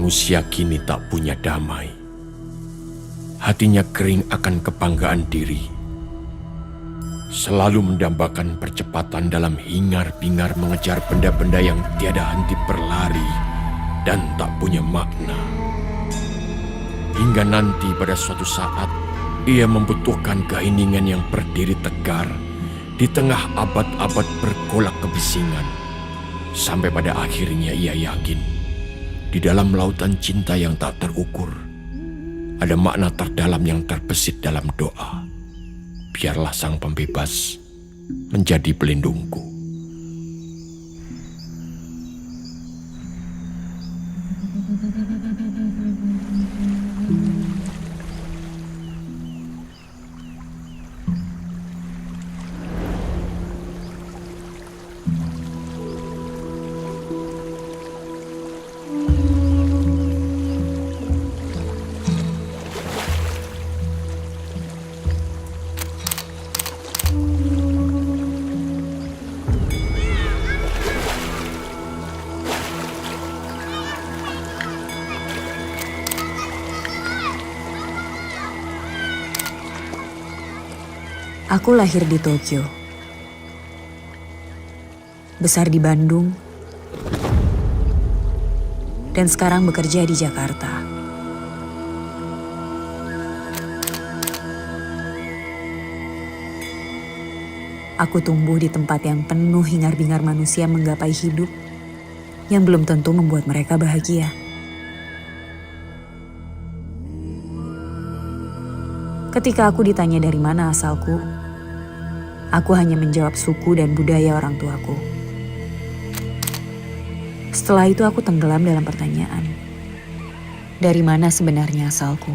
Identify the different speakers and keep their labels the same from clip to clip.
Speaker 1: manusia kini tak punya damai. Hatinya kering akan kebanggaan diri. Selalu mendambakan percepatan dalam hingar-bingar mengejar benda-benda yang tiada henti berlari dan tak punya makna. Hingga nanti pada suatu saat, ia membutuhkan keheningan yang berdiri tegar di tengah abad-abad bergolak kebisingan. Sampai pada akhirnya ia yakin, di dalam lautan cinta yang tak terukur, ada makna terdalam yang terbesit dalam doa. Biarlah sang pembebas menjadi pelindungku.
Speaker 2: Aku lahir di Tokyo, besar di Bandung, dan sekarang bekerja di Jakarta. Aku tumbuh di tempat yang penuh hingar-bingar manusia menggapai hidup yang belum tentu membuat mereka bahagia. Ketika aku ditanya dari mana asalku, aku hanya menjawab suku dan budaya orang tuaku. Setelah itu aku tenggelam dalam pertanyaan, dari mana sebenarnya asalku?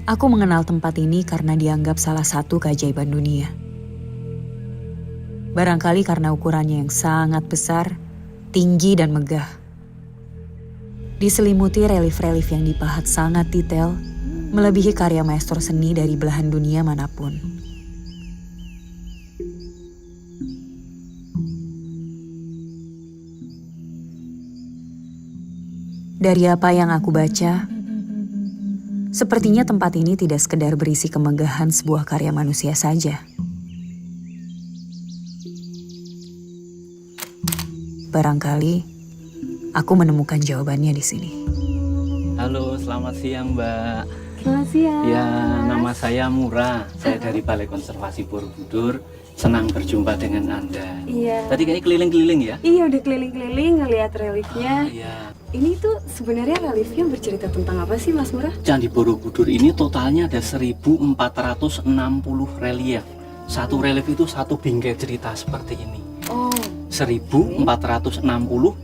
Speaker 2: Aku mengenal tempat ini karena dianggap salah satu keajaiban dunia. Barangkali karena ukurannya yang sangat besar, tinggi dan megah. Diselimuti relief-relief yang dipahat sangat detail, melebihi karya maestro seni dari belahan dunia manapun. Dari apa yang aku baca, sepertinya tempat ini tidak sekedar berisi kemegahan sebuah karya manusia saja. Barangkali aku menemukan jawabannya di sini.
Speaker 3: Halo, selamat siang Mbak.
Speaker 4: Selamat siang.
Speaker 3: Ya, nama saya Mura. Saya dari Balai Konservasi Borobudur. Senang berjumpa dengan Anda.
Speaker 4: Iya.
Speaker 3: Tadi kayak keliling-keliling ya?
Speaker 4: Iya, udah keliling-keliling ngelihat reliefnya.
Speaker 3: Iya.
Speaker 4: Ini tuh sebenarnya reliefnya bercerita tentang apa sih, Mas Murah?
Speaker 3: Candi Borobudur ini totalnya ada 1460 relief. Satu relief itu satu bingkai cerita seperti ini.
Speaker 4: Oh.
Speaker 3: 1460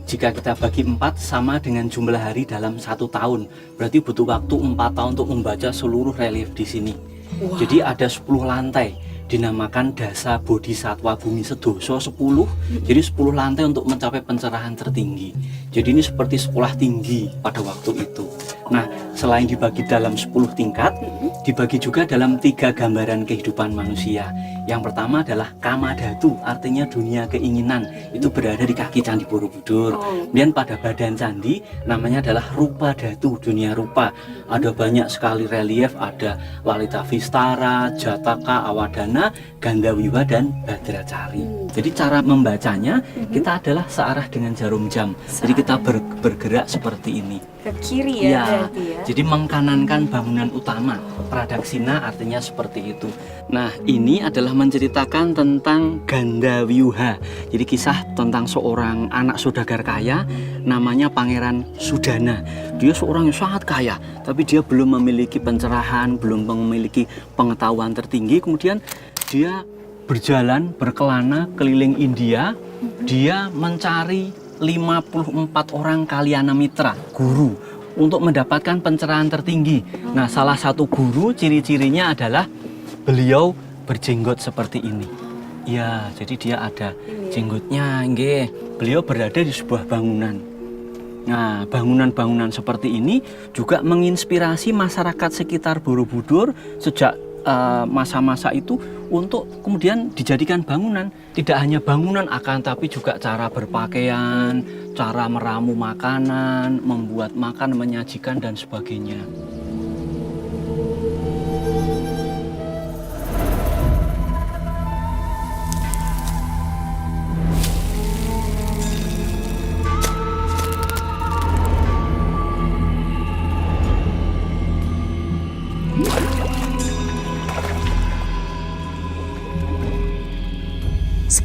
Speaker 3: jika kita bagi 4 sama dengan jumlah hari dalam 1 tahun. Berarti butuh waktu 4 tahun untuk membaca seluruh relief di sini.
Speaker 4: Wow.
Speaker 3: Jadi ada 10 lantai. Dinamakan Dasa Bodhisatwa Bumi Sedoso 10. Jadi 10 lantai untuk mencapai pencerahan tertinggi. Jadi ini seperti sekolah tinggi pada waktu itu. Nah, selain dibagi dalam 10 tingkat, dibagi juga dalam 3 gambaran kehidupan manusia. Yang pertama adalah Kamadhatu, artinya dunia keinginan. Itu berada di kaki Candi Borobudur. Kemudian pada badan candi namanya adalah Rupa Dhatu, dunia rupa. Ada banyak sekali relief, ada Lalita Vistara, Jataka, Awadana, Gandawiwa, dan Badracari. Jadi cara membacanya kita adalah searah dengan jarum jam. Jadi kita bergerak seperti ini.
Speaker 4: Ke kiri ya, berarti ya.
Speaker 3: Jadi mengkanankan bangunan utama. Pradaksina artinya seperti itu. Nah, ini adalah menceritakan tentang Gandawiwa. Jadi kisah tentang seorang anak saudagar kaya namanya Pangeran Sudana. Dia seorang yang sangat kaya, tapi dia belum memiliki pencerahan, belum memiliki pengetahuan tertinggi. Kemudian dia berjalan berkelana keliling India. Dia mencari 54 orang kalyana mitra, guru, untuk mendapatkan pencerahan tertinggi. Nah, salah satu guru ciri-cirinya adalah beliau berjenggot seperti ini. Ya, jadi dia ada jenggotnya, nggih. Beliau berada di sebuah bangunan. Nah, bangunan-bangunan seperti ini juga menginspirasi masyarakat sekitar Borobudur sejak masa-masa itu untuk kemudian dijadikan bangunan. Tidak hanya bangunan akan tapi juga cara berpakaian, cara meramu makanan, membuat makan, menyajikan dan sebagainya.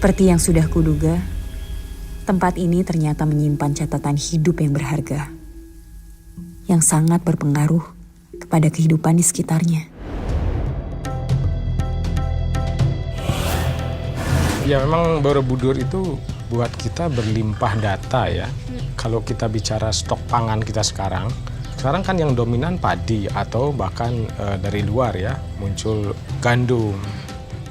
Speaker 2: Seperti yang sudah kuduga, tempat ini ternyata menyimpan catatan hidup yang berharga, yang sangat berpengaruh kepada kehidupan di sekitarnya.
Speaker 5: Ya memang Borobudur itu buat kita berlimpah data ya. Kalau kita bicara stok pangan kita sekarang kan yang dominan padi atau bahkan dari luar ya, muncul gandum.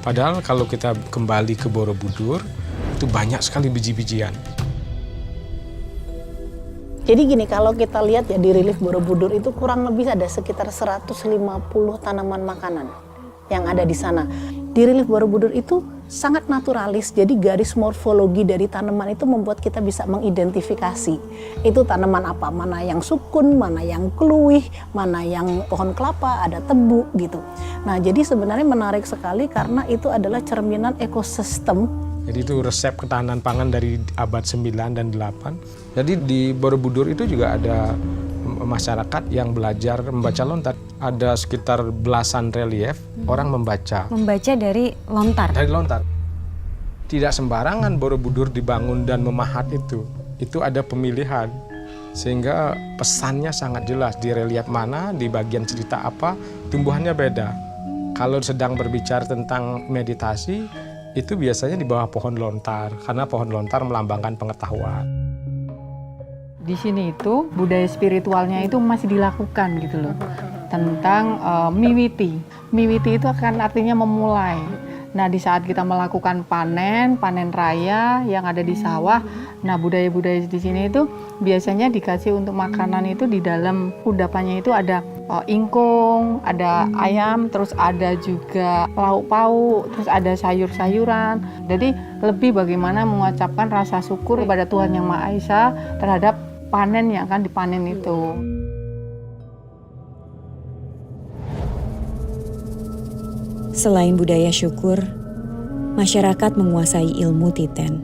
Speaker 5: Padahal kalau kita kembali ke Borobudur, itu banyak sekali biji-bijian.
Speaker 6: Jadi gini, kalau kita lihat ya di relief Borobudur itu kurang lebih ada sekitar 150 tanaman makanan yang ada di sana. Di relief Borobudur itu sangat naturalis, jadi garis morfologi dari tanaman itu membuat kita bisa mengidentifikasi itu tanaman apa, mana yang sukun, mana yang keluih, mana yang pohon kelapa, ada tebu gitu. Nah jadi sebenarnya menarik sekali karena itu adalah cerminan ekosistem.
Speaker 5: Jadi itu resep ketahanan pangan dari abad 9 dan 8. Jadi di Borobudur itu juga ada masyarakat yang belajar membaca lontar. Ada sekitar belasan relief orang membaca.
Speaker 7: Membaca dari lontar?
Speaker 5: Dari lontar. Tidak sembarangan Borobudur dibangun dan memahat itu. Itu ada pemilihan. Sehingga pesannya sangat jelas. Di relief mana, di bagian cerita apa, tumbuhannya beda. Kalau sedang berbicara tentang meditasi, itu biasanya di bawah pohon lontar. Karena pohon lontar melambangkan pengetahuan.
Speaker 8: Di sini itu budaya spiritualnya itu masih dilakukan gitu loh, tentang miwiti. Miwiti itu akan artinya memulai. Nah di saat kita melakukan panen raya yang ada di sawah, nah budaya-budaya di sini itu biasanya dikasih untuk makanan itu di dalam kudapannya itu ada ingkung, ada ayam, terus ada juga lauk pauk, terus ada sayur-sayuran. Jadi lebih bagaimana mengucapkan rasa syukur kepada Tuhan Yang Maha Esa terhadap panen yang akan dipanen itu.
Speaker 2: Selain budaya syukur, masyarakat menguasai ilmu titen,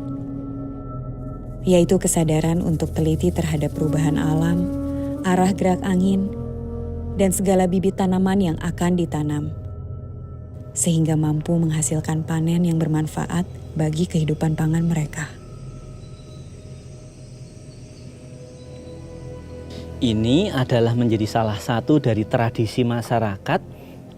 Speaker 2: yaitu kesadaran untuk teliti terhadap perubahan alam, arah gerak angin, dan segala bibit tanaman yang akan ditanam, sehingga mampu menghasilkan panen yang bermanfaat bagi kehidupan pangan mereka.
Speaker 3: Ini adalah menjadi salah satu dari tradisi masyarakat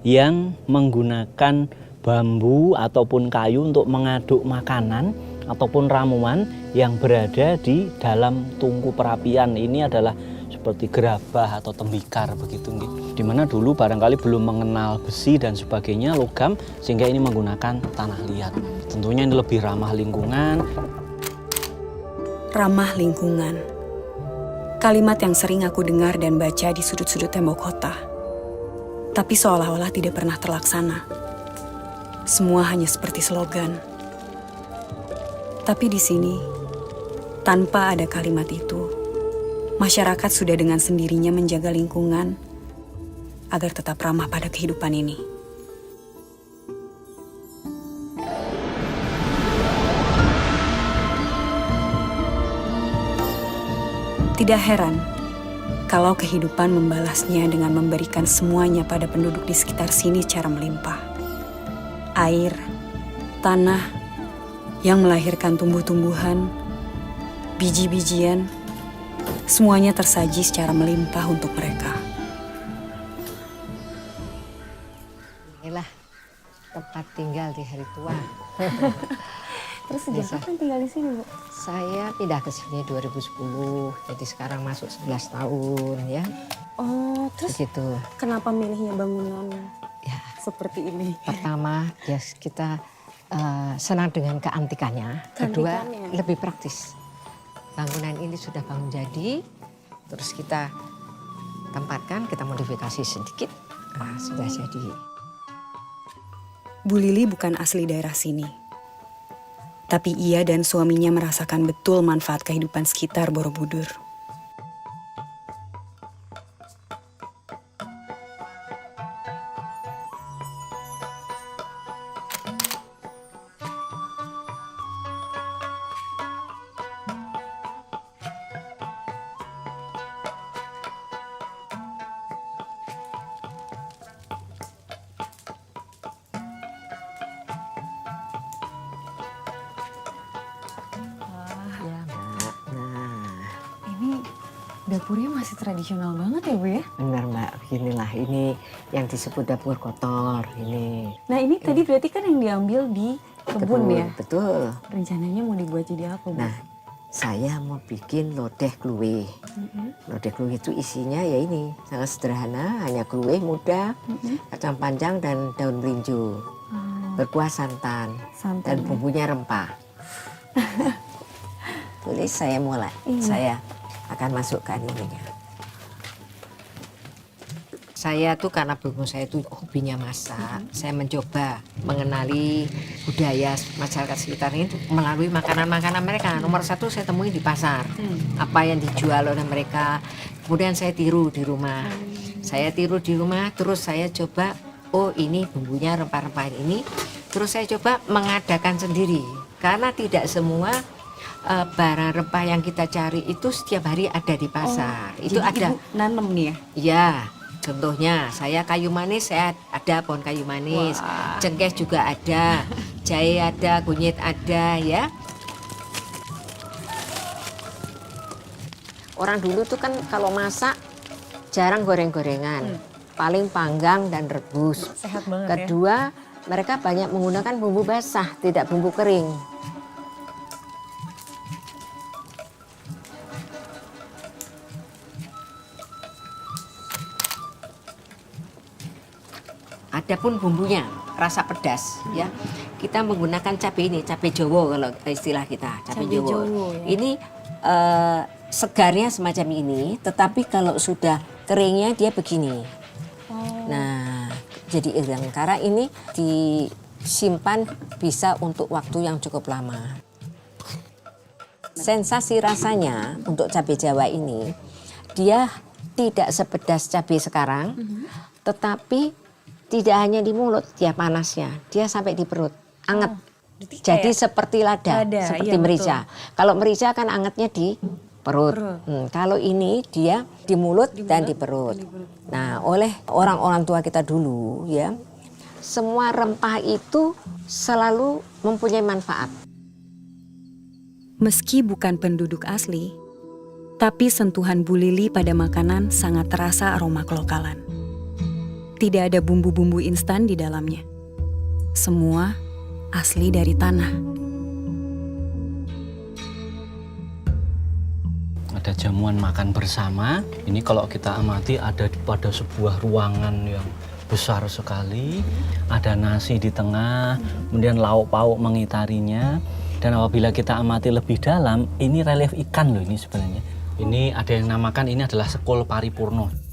Speaker 3: yang menggunakan bambu ataupun kayu untuk mengaduk makanan ataupun ramuan yang berada di dalam tungku perapian. Ini adalah seperti gerabah atau tembikar begitu. Dimana dulu barangkali belum mengenal besi dan sebagainya, logam, sehingga ini menggunakan tanah liat. Tentunya ini lebih ramah lingkungan.
Speaker 2: Ramah lingkungan. Kalimat yang sering aku dengar dan baca di sudut-sudut tembok kota. Tapi seolah-olah tidak pernah terlaksana. Semua hanya seperti slogan. Tapi di sini, tanpa ada kalimat itu, masyarakat sudah dengan sendirinya menjaga lingkungan agar tetap ramah pada kehidupan ini. Tidak heran kalau kehidupan membalasnya dengan memberikan semuanya pada penduduk di sekitar sini secara melimpah. Air, tanah yang melahirkan tumbuh-tumbuhan, biji-bijian, semuanya tersaji secara melimpah untuk mereka.
Speaker 9: Inilah tempat tinggal di hari tua.
Speaker 4: Terus sejak kapan tinggal di sini, Bu?
Speaker 9: Saya pindah ke sini 2010, jadi sekarang masuk 11 tahun ya.
Speaker 4: Oh, terus
Speaker 9: Begitu.
Speaker 4: kenapa milihnya bangunan
Speaker 9: Ya,
Speaker 4: seperti ini?
Speaker 9: pertama ya kita senang dengan keantikannya. Kedua
Speaker 4: Keantikannya.
Speaker 9: lebih praktis. Bangunan ini sudah bangun jadi, terus kita tempatkan, kita modifikasi sedikit, nah, sudah jadi.
Speaker 2: Bu Lili bukan asli daerah sini. Tapi ia dan suaminya merasakan betul manfaat kehidupan sekitar Borobudur.
Speaker 9: Ya, Mbak. Nah,
Speaker 4: Ini dapurnya masih tradisional banget ya Bu ya?
Speaker 9: benar Mbak, beginilah ini yang disebut dapur kotor ini.
Speaker 4: Nah ini tadi berarti kan yang diambil di kebun ya?
Speaker 9: Betul.
Speaker 4: Rencananya mau dibuat jadi apa Bu?
Speaker 9: Nah, saya mau bikin lodeh kluwe. Lodeh kluwe itu isinya ya ini, sangat sederhana, hanya kluwe muda, kacang panjang dan daun melinjo. Berkuah santan, dan
Speaker 4: Santan.
Speaker 9: bumbunya rempah. Tulis saya mulai, saya akan masukkan ininya. Saya tuh karena berhubung saya tuh hobinya masak, saya mencoba mengenali budaya masyarakat sekitar ini melalui makanan-makanan mereka. Nomor satu saya temui di pasar, apa yang dijual oleh mereka. Kemudian saya tiru di rumah. Saya tiru di rumah, terus saya coba, oh ini bumbunya rempah-rempah ini. Terus saya coba mengadakan sendiri, karena tidak semua barang rempah yang kita cari itu setiap hari ada di pasar. Itu
Speaker 4: Jadi
Speaker 9: ada.
Speaker 4: Ibu nanem nih ya?
Speaker 9: Ya, contohnya saya kayu manis, saya ada pohon kayu manis. Cengkeh juga ada, jahe ada, kunyit ada ya. Orang dulu tuh kan kalau masak jarang goreng-gorengan. Paling panggang dan rebus.
Speaker 4: Sehat banget ya?
Speaker 9: Kedua, mereka banyak menggunakan bumbu basah, tidak bumbu kering. Adapun bumbunya rasa pedas ya. Kita menggunakan cabai ini, cabai Jawa kalau istilah kita, cabai
Speaker 4: Cabai
Speaker 9: Jawa.
Speaker 4: Jawa, ya.
Speaker 9: Ini segarnya semacam ini, tetapi kalau sudah keringnya dia begini. Nah, jadi ireng karena ini disimpan bisa untuk waktu yang cukup lama. Sensasi rasanya untuk cabai Jawa ini dia tidak sepedas cabai sekarang, tetapi tidak hanya di mulut, dia panasnya, dia sampai di perut, anget. Jadi seperti lada, seperti
Speaker 4: iya,
Speaker 9: merica. Kalau merica kan angetnya di perut. Kalau ini dia di mulut dan di perut. Nah, oleh orang-orang tua kita dulu ya, semua rempah itu selalu mempunyai manfaat.
Speaker 2: Meski bukan penduduk asli, tapi sentuhan Bu Lili pada makanan sangat terasa aroma kelokalan. Tidak ada bumbu-bumbu instan di dalamnya. Semua asli dari tanah.
Speaker 3: Ada jamuan makan bersama. Ini kalau kita amati ada pada sebuah ruangan yang besar sekali. Ada nasi di tengah, kemudian lauk pauk mengitarinya. Dan apabila kita amati lebih dalam, ini relief ikan loh ini sebenarnya. Ini ada yang namakan ini adalah sekul paripurno.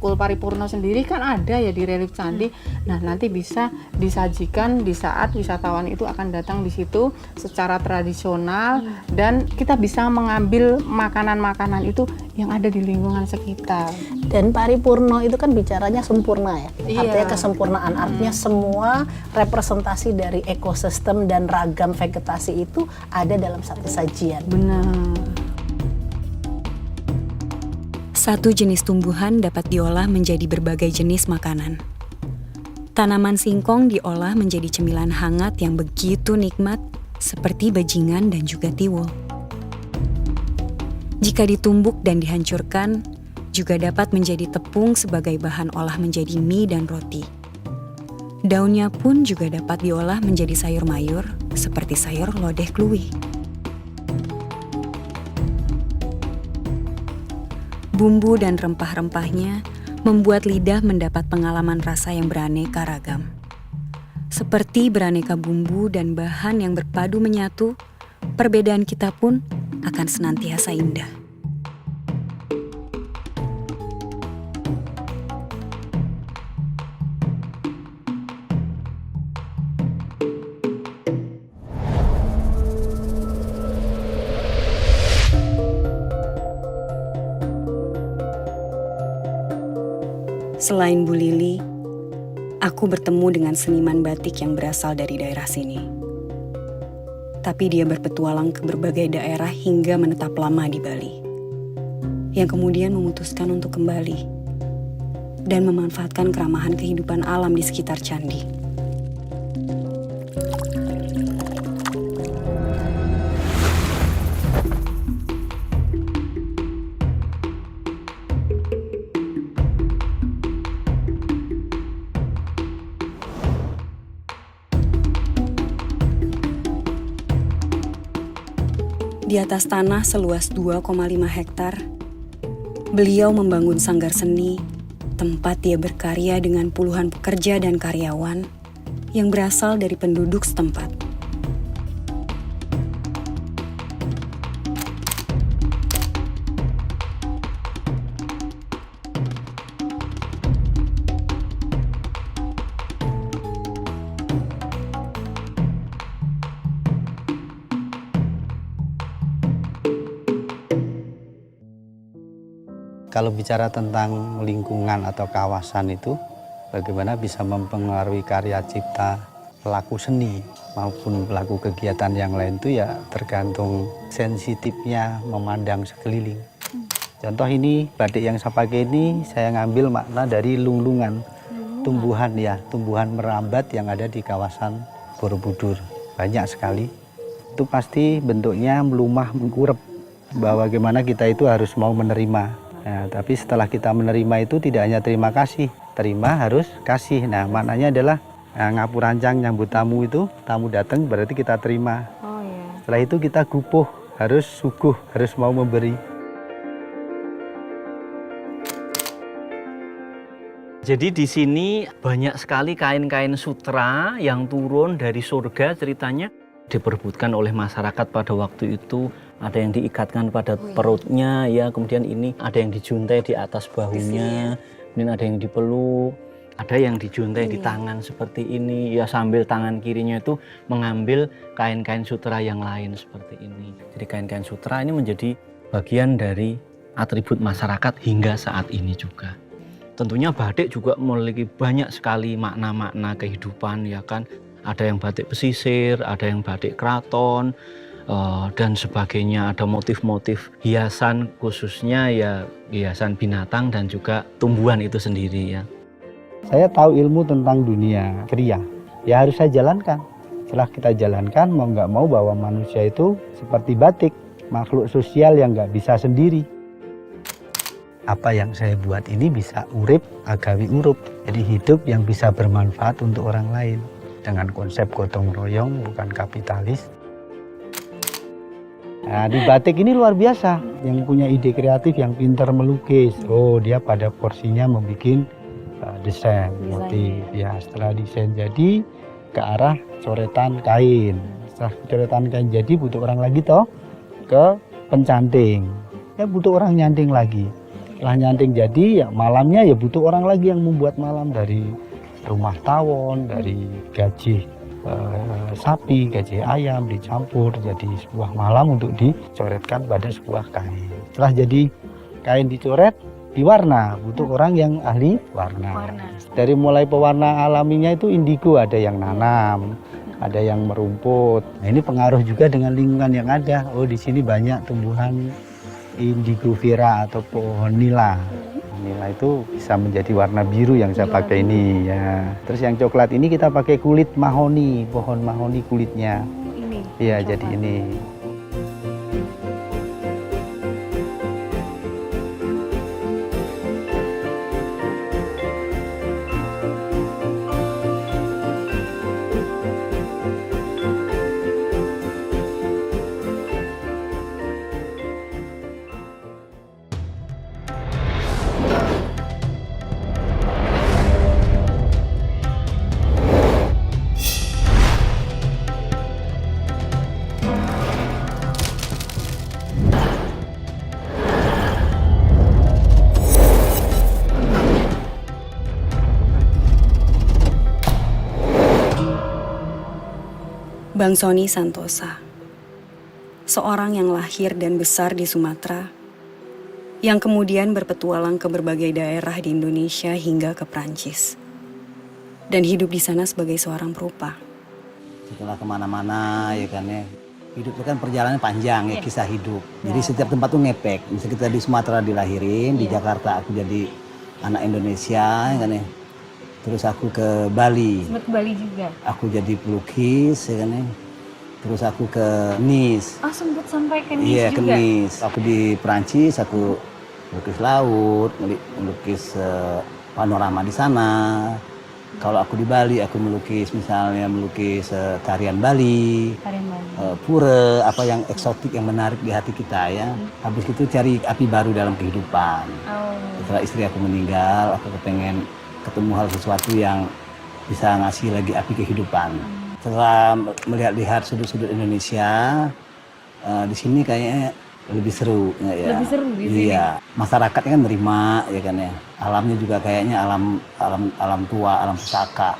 Speaker 8: Sekul paripurno sendiri kan ada ya di relief candi. Nah, nanti bisa disajikan di saat wisatawan itu akan datang di situ secara tradisional dan kita bisa mengambil makanan-makanan itu yang ada di lingkungan sekitar.
Speaker 6: Dan paripurno itu kan bicaranya sempurna ya.
Speaker 8: Iya.
Speaker 6: Artinya kesempurnaan, artinya semua representasi dari ekosistem dan ragam vegetasi itu ada dalam satu sajian.
Speaker 8: Benar.
Speaker 2: Satu jenis tumbuhan dapat diolah menjadi berbagai jenis makanan. Tanaman singkong diolah menjadi cemilan hangat yang begitu nikmat seperti bajingan dan juga tiwul. Jika ditumbuk dan dihancurkan, juga dapat menjadi tepung sebagai bahan olah menjadi mie dan roti. Daunnya pun juga dapat diolah menjadi sayur mayur seperti sayur lodeh kluwi. Bumbu dan rempah-rempahnya membuat lidah mendapat pengalaman rasa yang beraneka ragam. Seperti beraneka bumbu dan bahan yang berpadu menyatu, perbedaan kita pun akan senantiasa indah. Selain Bu Lili, aku bertemu dengan seniman batik yang berasal dari daerah sini. Tapi dia berpetualang ke berbagai daerah hingga menetap lama di Bali. Yang kemudian memutuskan untuk kembali dan memanfaatkan keramahan kehidupan alam di sekitar candi. Di atas tanah seluas 2,5 hektar, beliau membangun sanggar seni, tempat dia berkarya dengan puluhan pekerja dan karyawan yang berasal dari penduduk setempat.
Speaker 7: Kalau bicara tentang lingkungan atau kawasan itu, bagaimana bisa mempengaruhi karya cipta pelaku seni maupun pelaku kegiatan yang lain itu ya tergantung sensitifnya memandang sekeliling. Contoh ini, batik yang saya pakai ini saya ngambil makna dari lunglungan, tumbuhan ya, tumbuhan merambat yang ada di kawasan Borobudur. Banyak sekali. Itu pasti bentuknya melumah, mengkurep, bahwa bagaimana kita itu harus mau menerima. Nah, tapi setelah kita menerima itu tidak hanya terima kasih, terima harus kasih. Nah, maknanya adalah ngapurancang nyambut tamu itu, tamu datang berarti kita terima.
Speaker 4: Oh iya.
Speaker 7: Setelah itu kita gupuh, harus suguh, harus mau memberi.
Speaker 3: Jadi di sini banyak sekali kain-kain sutra yang turun dari surga ceritanya, diperebutkan oleh masyarakat pada waktu itu. Ada yang diikatkan pada perutnya, ya, kemudian ini ada yang dijuntai di atas bahunya, kemudian ada yang dipeluk, ada yang dijuntai di tangan seperti ini, ya, sambil tangan kirinya itu mengambil kain-kain sutra yang lain seperti ini. Jadi kain-kain sutra ini menjadi bagian dari atribut masyarakat hingga saat ini juga. Tentunya batik juga memiliki banyak sekali makna-makna kehidupan, ya kan. Ada yang batik pesisir, ada yang batik keraton, dan sebagainya. Ada motif-motif hiasan, khususnya ya hiasan binatang dan juga tumbuhan itu sendiri, ya.
Speaker 7: Saya tahu ilmu tentang dunia kriya, ya harus saya jalankan. Setelah kita jalankan, mau nggak mau bahwa manusia itu seperti batik, makhluk sosial yang nggak bisa sendiri. Apa yang saya buat ini bisa urip, agawi urup, jadi hidup yang bisa bermanfaat untuk orang lain. Dengan konsep gotong royong, bukan kapitalis. Nah, di batik ini luar biasa, yang punya ide kreatif, yang pintar melukis. Oh, dia pada porsinya membuat desain, motif. Ya, setelah desain jadi ke arah coretan kain. Setelah coretan kain jadi butuh orang lagi toh ke pencanting. Ya butuh orang nyanting lagi. Setelah nyanting jadi ya malamnya ya butuh orang lagi yang membuat malam, dari rumah tawon, dari gaji sapi, gaji ayam dicampur jadi sebuah malam untuk dicoretkan pada sebuah kain. Setelah jadi kain dicoret, diwarna, butuh orang yang ahli warna. Dari mulai pewarna alaminya itu indigo, ada yang nanam, ada yang merumput. Nah, ini pengaruh juga dengan lingkungan yang ada. Oh, di sini banyak tumbuhan indigo vera atau pohon nila. Nila itu bisa menjadi warna biru yang saya pakai ini, ya. Terus yang coklat ini kita pakai kulit mahoni, pohon mahoni kulitnya.
Speaker 4: Ini.
Speaker 7: Iya, jadi ini.
Speaker 2: Bang Sony Santosa, seorang yang lahir dan besar di Sumatera,
Speaker 4: yang kemudian berpetualang ke berbagai daerah di Indonesia hingga ke Prancis. Dan hidup di sana sebagai seorang perupa.
Speaker 10: Setelah kemana-mana ya kan ya, hidup itu kan perjalanan panjang ya, kisah hidup. Jadi setiap tempat tuh ngepek. Misalnya kita di Sumatera dilahirin, di Jakarta aku jadi anak Indonesia ya kan ya. Terus aku ke Bali.
Speaker 4: Sempat ke Bali juga?
Speaker 10: Aku jadi pelukis ya kan ya. Terus aku ke Nice.
Speaker 4: Oh, sempat sampai ke Nice
Speaker 10: Iya,
Speaker 4: juga?
Speaker 10: ke Nice. Aku di Perancis, aku melukis laut, melukis panorama di sana. Kalau aku di Bali, aku melukis misalnya tarian Bali, pura, apa yang eksotik yang menarik di hati kita ya. Habis itu cari api baru dalam kehidupan. Setelah istri aku meninggal, aku kepengen ketemu hal sesuatu yang bisa ngasih lagi api kehidupan. Setelah melihat-lihat sudut-sudut Indonesia, di sini kayaknya lebih seru ya.
Speaker 4: Lebih seru di sini?
Speaker 10: Iya, masyarakatnya kan nerima ya kan ya. Alamnya juga kayaknya alam tua, alam pusaka.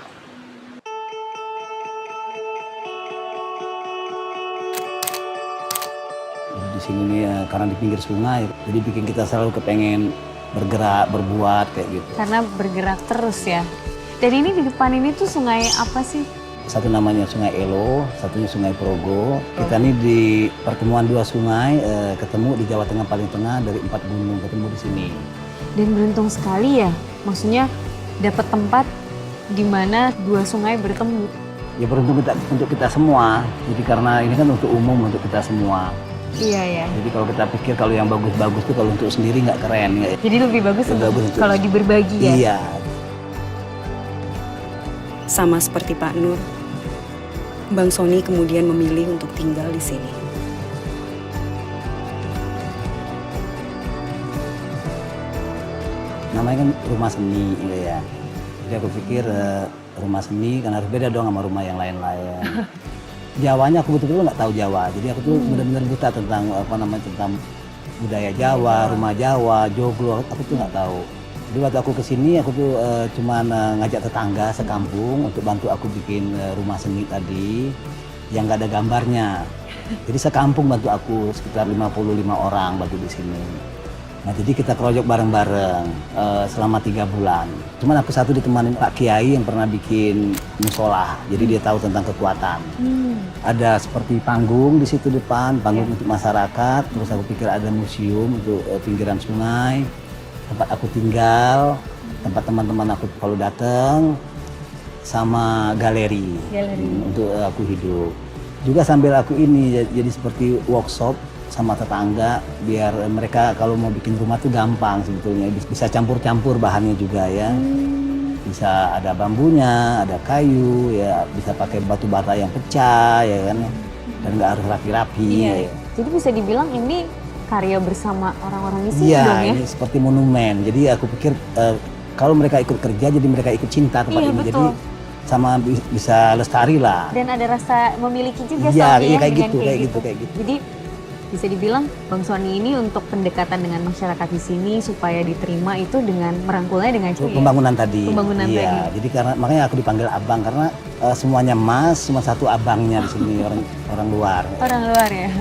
Speaker 10: Di sini nih karena di pinggir sungai, jadi bikin kita selalu kepengen bergerak, berbuat kayak gitu.
Speaker 4: Karena bergerak terus ya. Dan ini di depan ini tuh sungai apa sih?
Speaker 10: Satu namanya Sungai Elo, satunya Sungai Progo. Kita ini di pertemuan dua sungai, ketemu di Jawa Tengah paling tengah dari 4 gunung ketemu di sini.
Speaker 4: Dan beruntung sekali ya, maksudnya dapat tempat di mana dua sungai bertemu.
Speaker 10: Ya beruntung untuk kita semua, jadi karena ini kan untuk umum, untuk kita semua.
Speaker 4: Iya ya.
Speaker 10: Jadi kalau kita pikir kalau yang bagus-bagus itu kalau untuk sendiri nggak keren. Ya.
Speaker 4: Jadi lebih bagus untuk kalau diberbagi ya?
Speaker 10: Iya.
Speaker 4: Sama seperti Pak Nur, Bang Sony kemudian memilih untuk tinggal di sini.
Speaker 10: Namanya kan rumah seni ya. Jadi aku pikir rumah seni kan harus beda dong sama rumah yang lain-lain. Jawanya aku betul-betul nggak tahu Jawa, jadi aku tuh benar-benar buta tentang tentang budaya Jawa, rumah Jawa, joglo, aku tuh nggak tahu. Jadi waktu aku kesini aku tuh cuman ngajak tetangga sekampung untuk bantu aku bikin rumah seni tadi yang nggak ada gambarnya. Jadi sekampung bantu aku sekitar 55 orang bantu di sini. Nah jadi kita keroyok bareng-bareng selama 3 bulan. Cuman aku satu ditemani Pak Kiai yang pernah bikin musola, jadi dia tahu tentang kekuatan. Ada seperti panggung di situ depan, panggung untuk masyarakat. Terus aku pikir ada museum untuk pinggiran sungai, tempat aku tinggal, tempat teman-teman aku kalau datang, sama galeri. Untuk aku hidup. Juga sambil aku ini jadi seperti workshop sama tetangga biar mereka kalau mau bikin rumah tuh gampang sebetulnya, bisa campur-campur bahannya juga ya. Bisa ada bambunya, ada kayu ya, bisa pakai batu bata yang pecah ya kan, dan nggak harus rapi-rapi.
Speaker 4: Iya.
Speaker 10: Ya.
Speaker 4: Jadi bisa dibilang ini karya bersama orang-orang di sini
Speaker 10: Iya,
Speaker 4: dong ya?
Speaker 10: ini seperti monumen. Jadi aku pikir kalau mereka ikut kerja jadi mereka ikut cinta tempat ini.
Speaker 4: Betul.
Speaker 10: Jadi sama bisa lestari lah.
Speaker 4: Dan ada rasa memiliki juga
Speaker 10: Iya,
Speaker 4: soalnya
Speaker 10: iya kayak
Speaker 4: dengan
Speaker 10: gitu, kayak gitu.
Speaker 4: Jadi bisa dibilang Bang Sony ini untuk pendekatan dengan masyarakat di sini supaya diterima itu dengan merangkulnya dengan itu ya?
Speaker 10: Pembangunan tadi.
Speaker 4: Pembangunan
Speaker 10: iya,
Speaker 4: tadi.
Speaker 10: jadi karena makanya aku dipanggil abang karena semuanya mas, cuma satu abangnya di sini orang luar.
Speaker 4: Orang luar ya.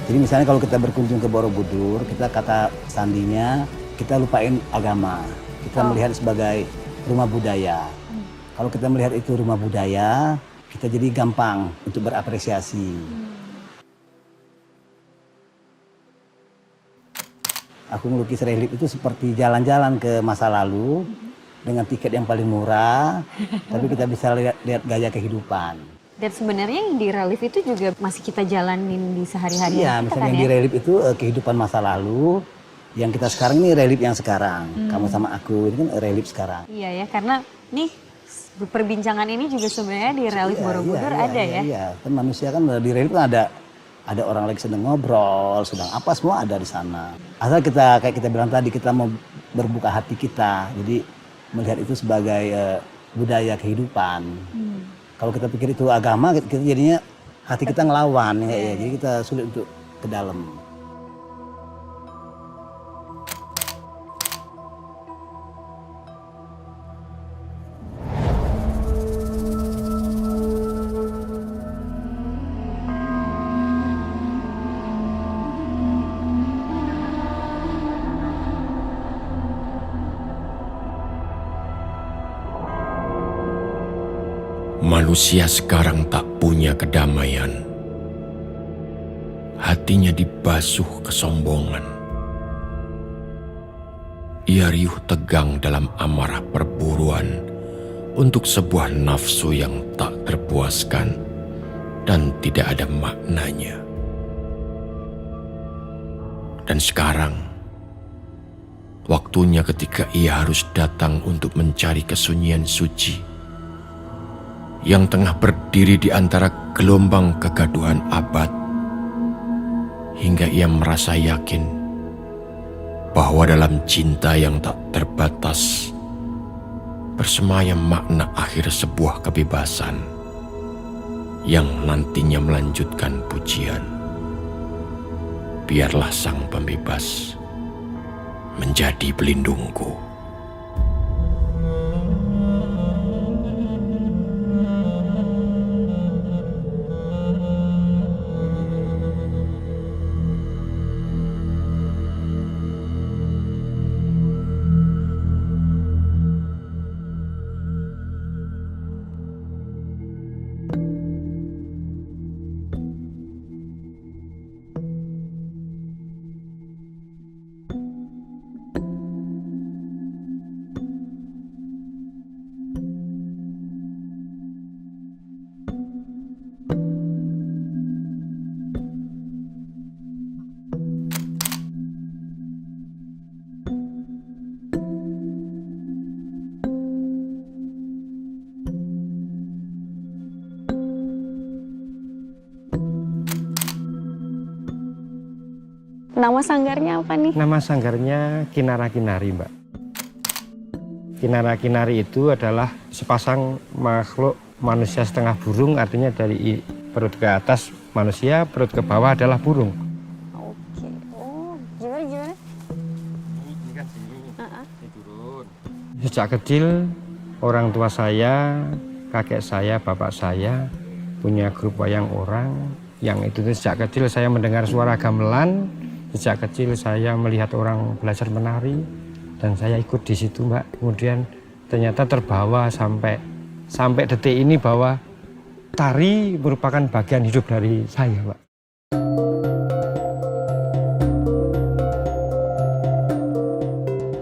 Speaker 10: Jadi misalnya kalau kita berkunjung ke Borobudur, kita kata sandinya kita lupain agama. Kita melihat sebagai rumah budaya. Kalau kita melihat itu rumah budaya, kita jadi gampang untuk berapresiasi. Aku melukis relief itu seperti jalan-jalan ke masa lalu dengan tiket yang paling murah, tapi kita bisa lihat gaya kehidupan.
Speaker 4: Dan sebenarnya yang di relief itu juga masih kita jalanin di sehari-hari.
Speaker 10: Iya, misalnya yang di relief itu kehidupan masa lalu, yang kita sekarang ini relief yang sekarang. Kamu sama aku ini kan relief sekarang.
Speaker 4: Iya ya, karena nih perbincangan ini juga sebenarnya di relief Borobudur ada ya.
Speaker 10: Iya, kan manusia kan di relief kan ada orang lagi sedang ngobrol, sedang apa semua ada di sana. Asal kita kayak kita bilang tadi kita mau berbuka hati kita, jadi melihat itu sebagai budaya kehidupan. Kalau kita pikir itu agama, kita jadinya hati kita ngelawan ya, jadi kita sulit untuk ke dalam.
Speaker 1: Manusia sekarang tak punya kedamaian. Hatinya dibasuh kesombongan. Ia riuh tegang dalam amarah perburuan untuk sebuah nafsu yang tak terpuaskan dan tidak ada maknanya. Dan sekarang, waktunya ketika ia harus datang untuk mencari kesunyian suci yang tengah berdiri di antara gelombang kegaduhan abad, hingga ia merasa yakin bahwa dalam cinta yang tak terbatas bersemayam makna akhir sebuah kebebasan yang nantinya melanjutkan pujian. Biarlah sang pembebas menjadi pelindungku.
Speaker 4: Nama sanggarnya apa nih?
Speaker 5: Nama sanggarnya Kinara-Kinari, Mbak. Kinara-Kinari itu adalah sepasang makhluk manusia setengah burung, artinya dari perut ke atas manusia, perut ke bawah adalah burung.
Speaker 4: Oke. Oh, gimana?
Speaker 5: Ini kan sini, ini turun. Sejak kecil, orang tua saya, kakek saya, bapak saya punya grup wayang orang. Yang itu sejak kecil saya mendengar suara gamelan. Sejak kecil saya melihat orang belajar menari dan saya ikut di situ, Mbak. Kemudian ternyata terbawa sampai detik ini bahwa tari merupakan bagian hidup dari saya, Mbak.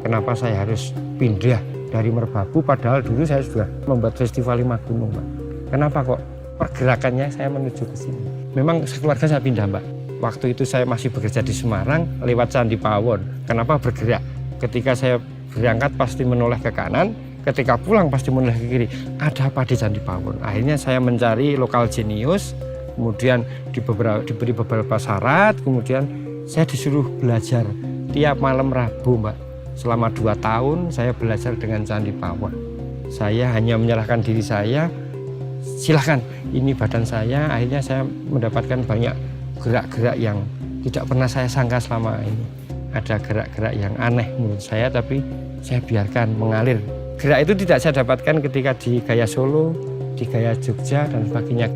Speaker 5: Kenapa saya harus pindah dari Merbabu padahal dulu saya sudah membuat festival 5 gunung, Mbak. Kenapa kok pergerakannya saya menuju ke sini? Memang sekeluarga saya pindah, Mbak. Waktu itu saya masih bekerja di Semarang lewat Candi Pawon. Kenapa bergerak? Ketika saya berangkat pasti menoleh ke kanan, ketika pulang pasti menoleh ke kiri. Ada apa di Candi Pawon? Akhirnya saya mencari lokal jenius, kemudian diberi beberapa syarat, kemudian saya disuruh belajar tiap malam Rabu, Mbak. Selama 2 tahun saya belajar dengan Candi Pawon. Saya hanya menyerahkan diri saya, silahkan ini badan saya. Akhirnya saya mendapatkan banyak gerak-gerak yang tidak pernah saya sangka selama ini. Ada gerak-gerak yang aneh menurut saya, tapi saya biarkan mengalir. Gerak itu tidak saya dapatkan ketika di Gaya Solo, di Gaya Jogja, dan sebagainya.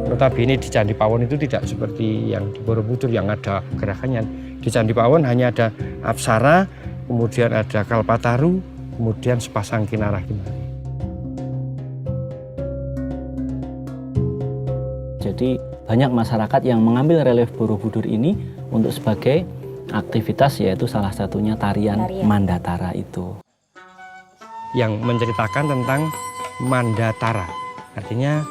Speaker 5: Notabene di Candi Pawon itu tidak seperti yang di Borobudur yang ada gerakannya. Di Candi Pawon hanya ada Apsara, kemudian ada Kalpataru, kemudian sepasang Kinara-Kinari.
Speaker 3: Jadi banyak masyarakat yang mengambil relief Borobudur ini untuk sebagai aktivitas, yaitu salah satunya tarian Mandatara itu.
Speaker 5: Yang menceritakan tentang Mandatara. Artinya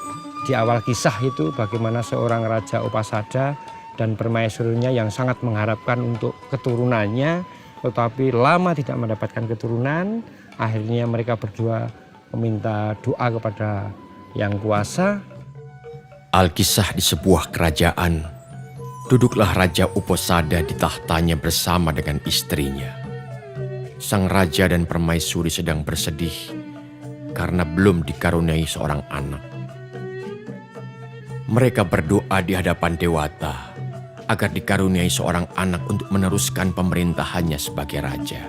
Speaker 5: di awal kisah itu bagaimana seorang Raja Upasada dan permaisurinya yang sangat mengharapkan untuk keturunannya, tetapi lama tidak mendapatkan keturunan. Akhirnya mereka berdua meminta doa kepada Yang Kuasa.
Speaker 1: Alkisah di sebuah kerajaan, duduklah Raja Uposada di tahtanya bersama dengan istrinya. Sang raja dan permaisuri sedang bersedih karena belum dikaruniai seorang anak. Mereka berdoa di hadapan Dewata agar dikaruniai seorang anak untuk meneruskan pemerintahannya sebagai raja.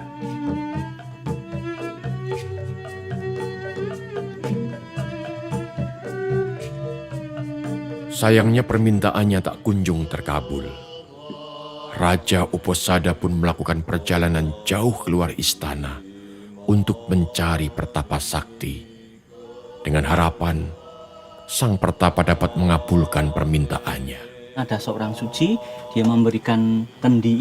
Speaker 1: Sayangnya permintaannya tak kunjung terkabul. Raja Uposada pun melakukan perjalanan jauh keluar istana untuk mencari pertapa sakti, dengan harapan sang pertapa dapat mengabulkan permintaannya.
Speaker 3: Ada seorang suci, dia memberikan kendi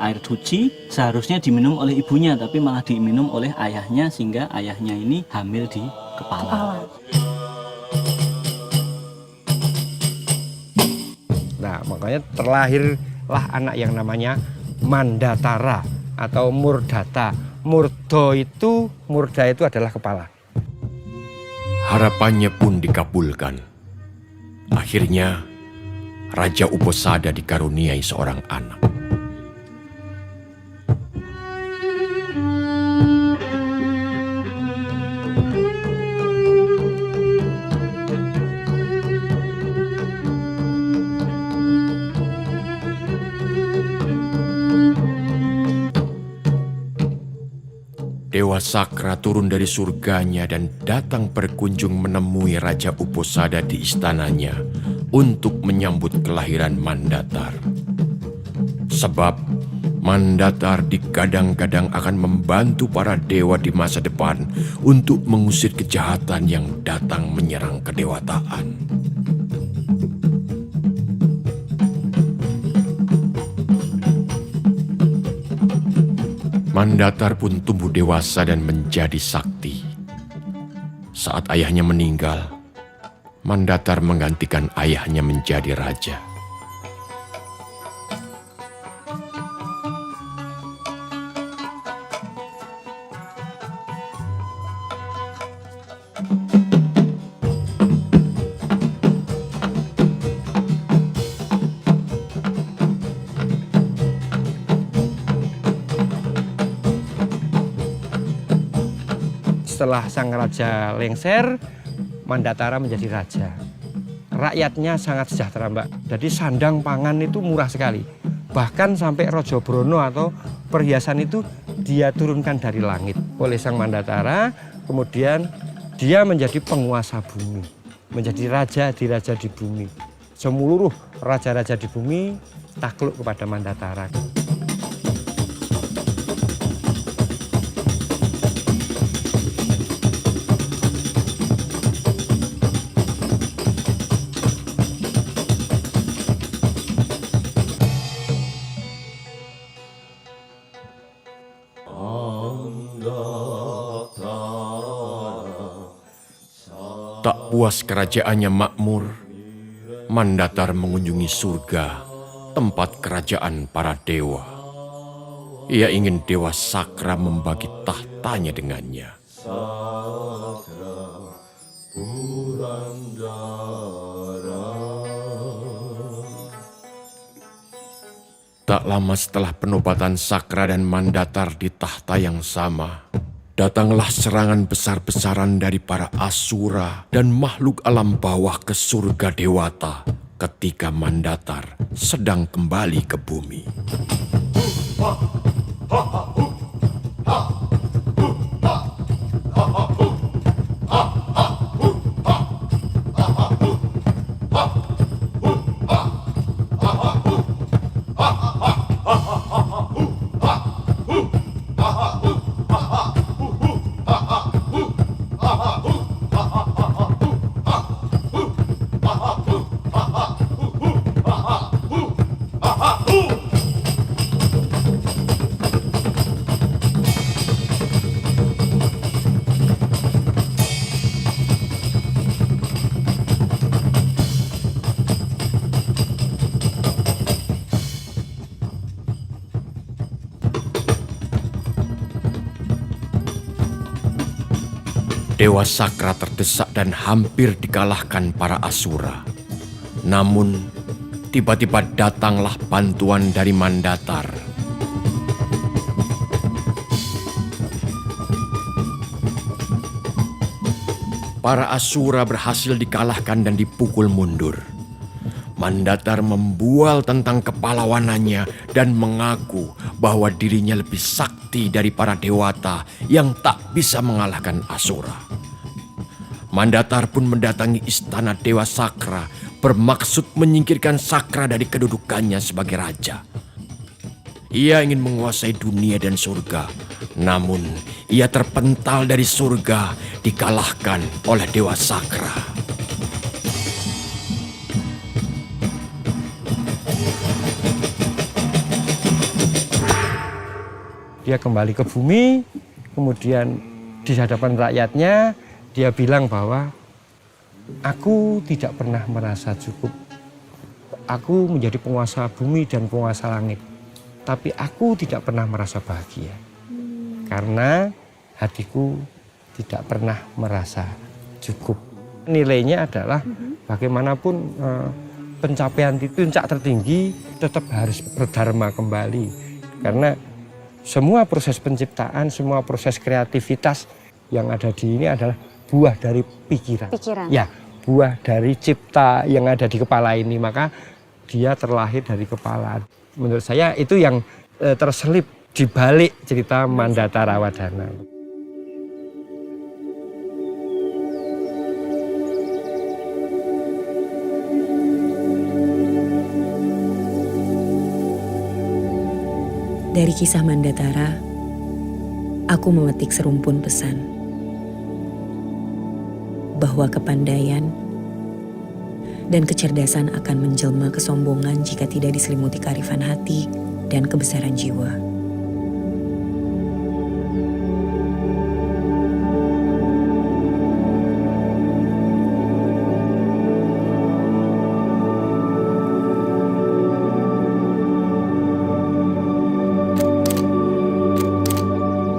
Speaker 3: air suci, seharusnya diminum oleh ibunya, tapi malah diminum oleh ayahnya, sehingga ayahnya ini hamil di kepala.
Speaker 11: Nah, makanya terlahirlah anak yang namanya Mandatara atau Murdata. Murda itu adalah kepala.
Speaker 1: Harapannya pun dikabulkan. Akhirnya, Raja Uposada dikaruniai seorang anak. Dewa Sakra turun dari surganya dan datang berkunjung menemui Raja Uposada di istananya untuk menyambut kelahiran Mandatar. Sebab Mandatar digadang-gadang akan membantu para dewa di masa depan untuk mengusir kejahatan yang datang menyerang kedewataan. Mandatar pun tumbuh dewasa dan menjadi sakti. Saat ayahnya meninggal, Mandatar menggantikan ayahnya menjadi raja.
Speaker 11: Setelah sang raja lengser, Mandatara menjadi raja. Rakyatnya sangat sejahtera, Mbak. Jadi sandang pangan itu murah sekali. Bahkan sampai Rojo Brono atau perhiasan itu dia turunkan dari langit oleh sang Mandatara. Kemudian dia menjadi penguasa bumi, menjadi raja di bumi. Seluruh raja-raja di bumi takluk kepada Mandatara.
Speaker 1: Tak puas kerajaannya makmur, Mandatar mengunjungi surga, tempat kerajaan para dewa. Ia ingin Dewa Sakra membagi tahtanya dengannya. Tak lama setelah penobatan Sakra dan Mandatar di tahta yang sama, datanglah serangan besar-besaran dari para asura dan makhluk alam bawah ke surga dewata ketika Mandatar sedang kembali ke bumi. Dewa Sakra terdesak dan hampir dikalahkan para asura. Namun, tiba-tiba datanglah bantuan dari Mandatar. Para asura berhasil dikalahkan dan dipukul mundur. Mandatar membual tentang kepahlawanannya dan mengaku bahwa dirinya lebih sakti dari para dewata yang tak bisa mengalahkan asura. Mandatar pun mendatangi istana Dewa Sakra bermaksud menyingkirkan Sakra dari kedudukannya sebagai raja. Ia ingin menguasai dunia dan surga, namun ia terpental dari surga, dikalahkan oleh Dewa Sakra.
Speaker 11: Dia kembali ke bumi, kemudian di hadapan rakyatnya dia bilang bahwa aku tidak pernah merasa cukup. Aku menjadi penguasa bumi dan penguasa langit. Tapi aku tidak pernah merasa bahagia. Karena hatiku tidak pernah merasa cukup. Nilainya adalah bagaimanapun pencapaian di puncak tertinggi tetap harus berdharma kembali. Karena semua proses penciptaan, semua proses kreativitas yang ada di ini adalah buah dari pikiran. Ya, buah dari cipta yang ada di kepala ini. Maka dia terlahir dari kepala. Menurut saya itu yang terselip di balik cerita Mandatara Wadana.
Speaker 2: Dari kisah Mandatara, aku memetik serumpun pesan bahwa kepandaian dan kecerdasan akan menjelma kesombongan jika tidak diselimuti kearifan hati dan kebesaran jiwa.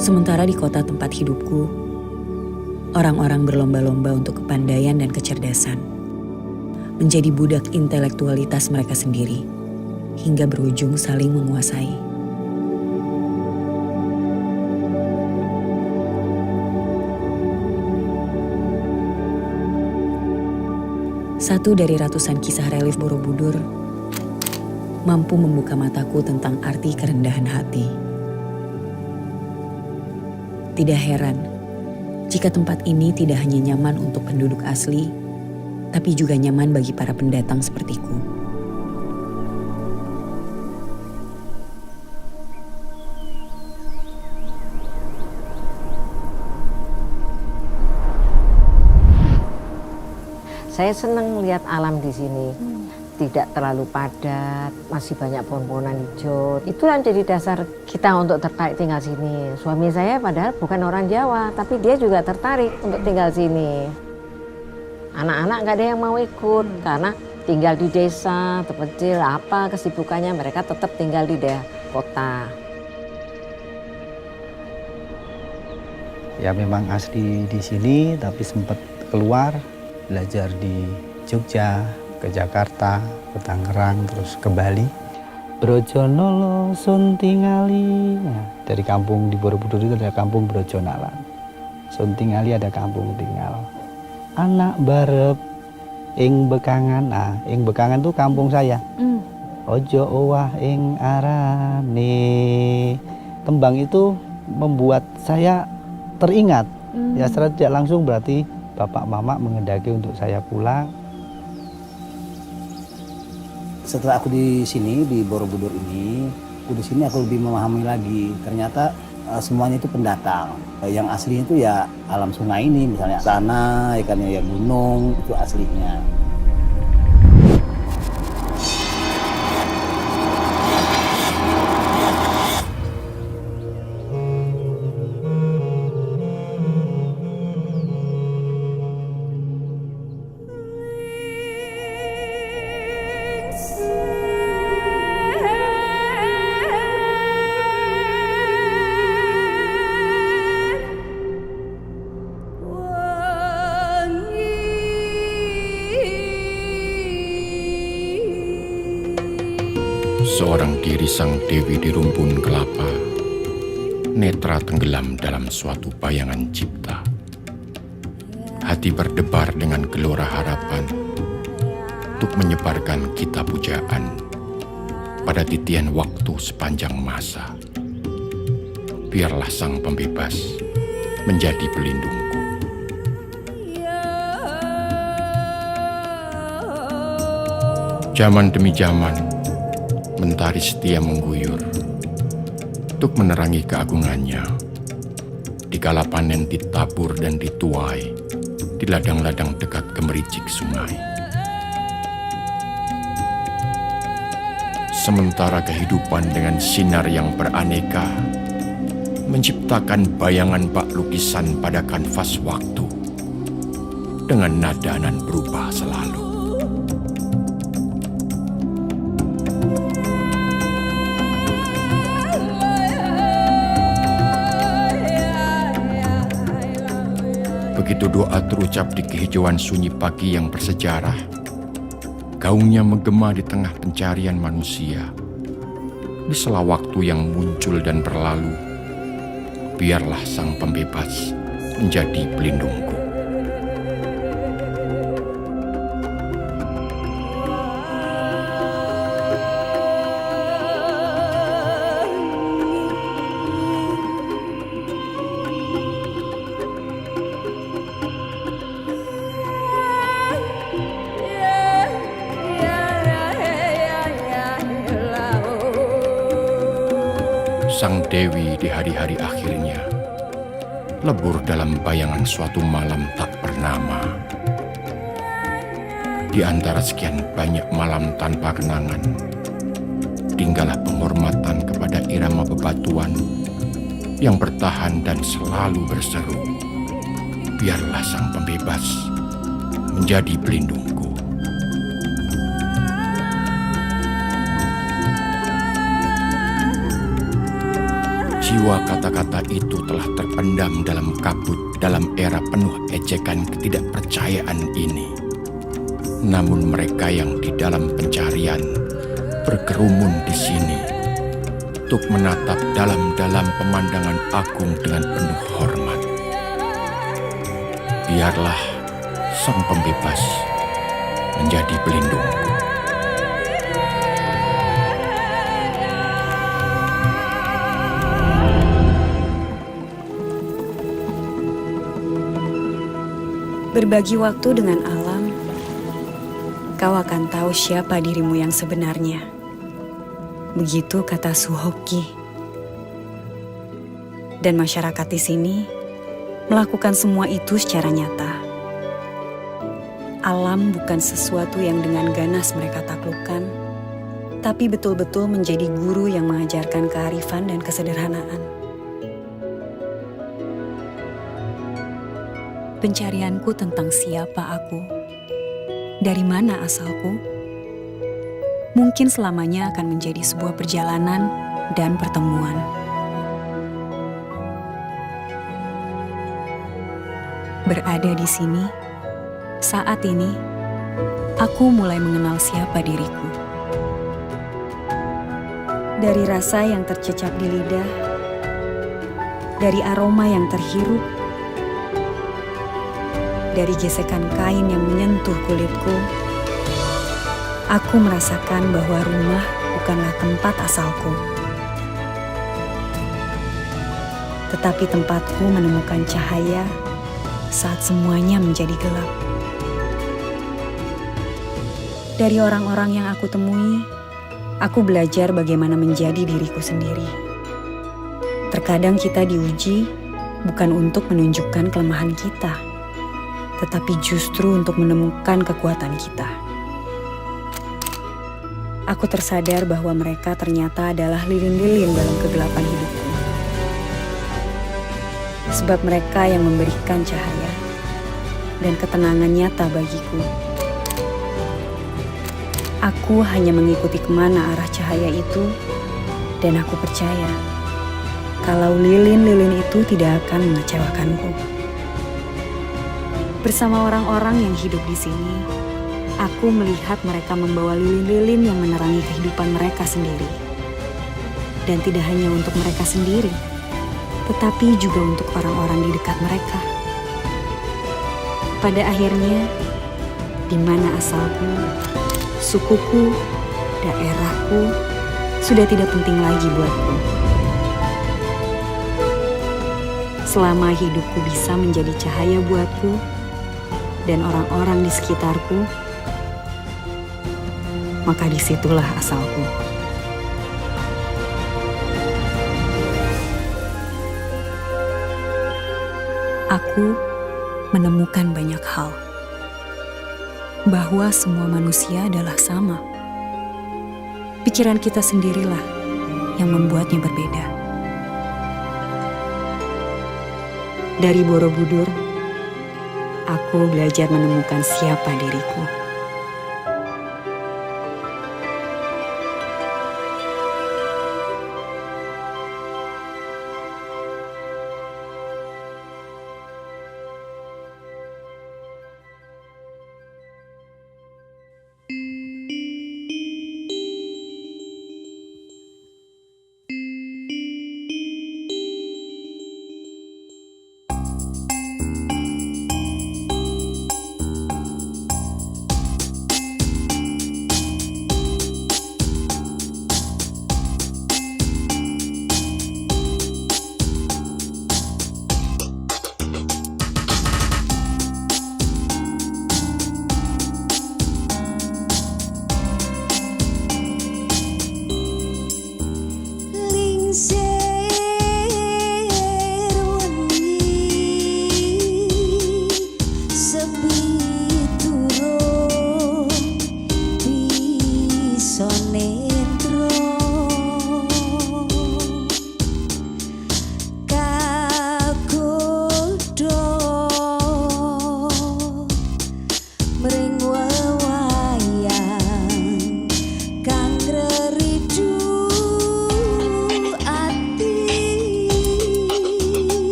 Speaker 2: Sementara di kota tempat hidupku, orang-orang berlomba-lomba untuk kepandaian dan kecerdasan, menjadi budak intelektualitas mereka sendiri, hingga berujung saling menguasai. Satu dari ratusan kisah relief Borobudur mampu membuka mataku tentang arti kerendahan hati. Tidak heran jika tempat ini tidak hanya nyaman untuk penduduk asli, tapi juga nyaman bagi para pendatang sepertiku.
Speaker 9: Saya senang melihat alam di sini. Tidak terlalu padat, masih banyak pohon-pohonan hijau. Itu yang jadi dasar kita untuk tertarik tinggal sini. Suami saya padahal bukan orang Jawa, tapi dia juga tertarik untuk tinggal sini. Anak-anak nggak ada yang mau ikut karena tinggal di desa, terpencil, apa kesibukannya, mereka tetap tinggal di daerah kota.
Speaker 7: Ya memang asli di sini, tapi sempat keluar belajar di Jogja, ke Jakarta, ke Tangerang, terus ke Bali. Brojonolo sun tingali. Nah, dari kampung di Borobudur itu ada kampung Brojonalan. Sun tingali ada kampung tinggal. Anak barep ing bekangan. Nah, ing bekangan tuh kampung saya. Ojo owah ing arane. Tembang itu membuat saya teringat. Ya secara tidak langsung berarti bapak mama menghendaki untuk saya pulang.
Speaker 10: Setelah aku di sini di Borobudur ini, aku di sini aku lebih memahami lagi. Ternyata semuanya itu pendatang. Yang aslinya itu ya alam sungai ini, misalnya sana, ikannya ya gunung, itu aslinya.
Speaker 1: Seorang diri sang dewi di rumpun kelapa, netra tenggelam dalam suatu bayangan cipta. Hati berdebar dengan gelora harapan untuk menyebarkan kitab pujaan pada titian waktu sepanjang masa. Biarlah sang pembebas menjadi pelindungku. Zaman demi zaman, mentari setia mengguyur untuk menerangi keagungannya. Dikala panen ditabur dan dituai di ladang-ladang dekat gemericik sungai. Sementara kehidupan dengan sinar yang beraneka menciptakan bayangan bak lukisan pada kanvas waktu dengan nada nan berubah selalu. Begitu doa terucap di kehijauan sunyi pagi yang bersejarah, gaungnya menggema di tengah pencarian manusia. Di sela waktu yang muncul dan berlalu, biarlah Sang Pembebas menjadi pelindungku. Sang Dewi di hari-hari akhirnya lebur dalam bayangan suatu malam tak bernama. Di antara sekian banyak malam tanpa kenangan, tinggallah penghormatan kepada irama bebatuan yang bertahan dan selalu berseru, biarlah Sang Pembebas menjadi pelindungku. Jiwa kata-kata itu telah terpendam dalam kabut dalam era penuh ejekan ketidakpercayaan ini. Namun mereka yang di dalam pencarian berkerumun di sini untuk menatap dalam-dalam pemandangan agung dengan penuh hormat. Biarlah Sang Pembebas menjadi pelindungku.
Speaker 4: Berbagi waktu dengan alam, kau akan tahu siapa dirimu yang sebenarnya. Begitu kata Suhoki. Dan masyarakat di sini melakukan semua itu secara nyata. Alam bukan sesuatu yang dengan ganas mereka taklukkan, tapi betul-betul menjadi guru yang mengajarkan kearifan dan kesederhanaan. Pencarianku tentang siapa aku, dari mana asalku, mungkin selamanya akan menjadi sebuah perjalanan dan pertemuan. Berada di sini, saat ini, aku mulai mengenal siapa diriku. Dari rasa yang tercecap di lidah, dari aroma yang terhirup, dari gesekan kain yang menyentuh kulitku, aku merasakan bahwa rumah bukanlah tempat asalku. Tetapi tempatku menemukan cahaya saat semuanya menjadi gelap. Dari orang-orang yang aku temui, aku belajar bagaimana menjadi diriku sendiri. Terkadang kita diuji bukan untuk menunjukkan kelemahan kita, tetapi justru untuk menemukan kekuatan kita. Aku tersadar bahwa mereka ternyata adalah lilin-lilin dalam kegelapan hidupku. Sebab mereka yang memberikan cahaya dan ketenangan nyata bagiku. Aku hanya mengikuti kemana arah cahaya itu, dan aku percaya kalau lilin-lilin itu tidak akan mengecewakanku. Bersama orang-orang yang hidup di sini, aku melihat mereka membawa lilin-lilin yang menerangi kehidupan mereka sendiri. Dan tidak hanya untuk mereka sendiri, tetapi juga untuk orang-orang di dekat mereka. Pada akhirnya, di mana asalku, sukuku, daerahku, sudah tidak penting lagi buatku. Selama hidupku bisa menjadi cahaya buatku dan orang-orang di sekitarku, maka disitulah asalku. Aku menemukan banyak hal, bahwa semua manusia adalah sama. Pikiran kita sendirilah yang membuatnya berbeda. Dari Borobudur, aku belajar menemukan siapa diriku.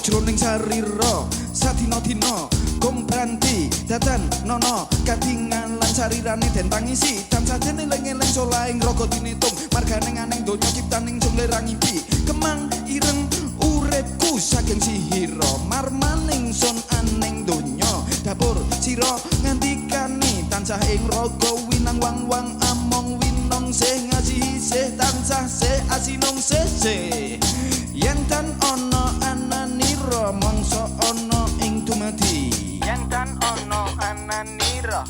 Speaker 12: Jroning sarira sadina-dina gombanti dadan nono katingan lan sarirane den tangisi tansah eling-eling solaing raga tinitung marganing aneng donya ciptaning junglerang ngimpi kemang ireng uripku saking sihira marmaning sun aneng donya dapur sira ngandikani tansah ing raga winang wang-wang among winong sing ngaji sih tansah se asinung se yen tan ana ananira mangsa ana ing dumadi yen tan ana ananira